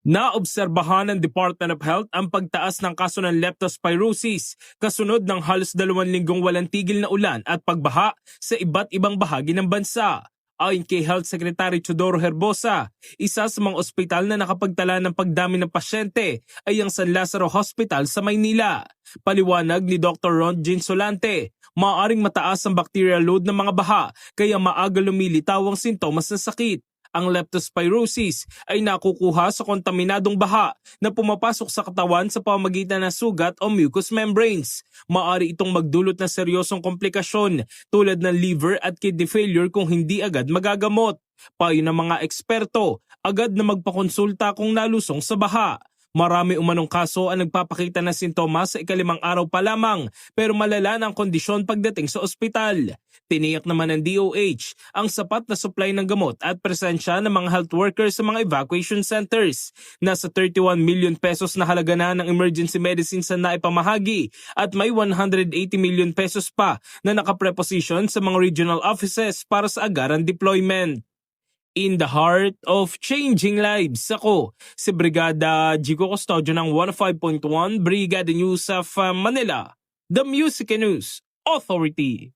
Naobserbahan ng Department of Health ang pagtaas ng kaso ng leptospirosis kasunod ng halos 2 linggong walang tigil na ulan at pagbaha sa iba't ibang bahagi ng bansa. Ayon kay Health Secretary Teodoro Herbosa, isa sa mga ospital na nakapagtala ng pagdami ng pasyente ay ang San Lazaro Hospital sa Maynila. Paliwanag ni Dr. Ron Jean Solante, maaaring mataas ang bacterial load ng mga baha kaya maaga lumilitaw ang sintomas ng sakit. Ang leptospirosis ay nakukuha sa kontaminadong baha na pumapasok sa katawan sa pamamagitan ng sugat o mucous membranes. Maaari itong magdulot ng seryosong komplikasyon tulad ng liver at kidney failure kung hindi agad magagamot. Payo ng mga eksperto, agad na magpakonsulta kung nalusong sa baha. Marami umanong kaso ang nagpapakita ng sintomas sa ika-5 araw pa lamang pero malala ng kondisyon pagdating sa ospital. Tiniyak naman ng DOH ang sapat na supply ng gamot at presensya ng mga health workers sa mga evacuation centers. Nasa 31 million pesos na halaga na ng emergency medicines na naipamahagi at may 180 million pesos pa na nakapreposition sa mga regional offices para sa agarang deployment. In the heart of changing lives, ako si Brigada Jigo Custodio ng 105.1 Brigada News of Manila, the Music News Authority.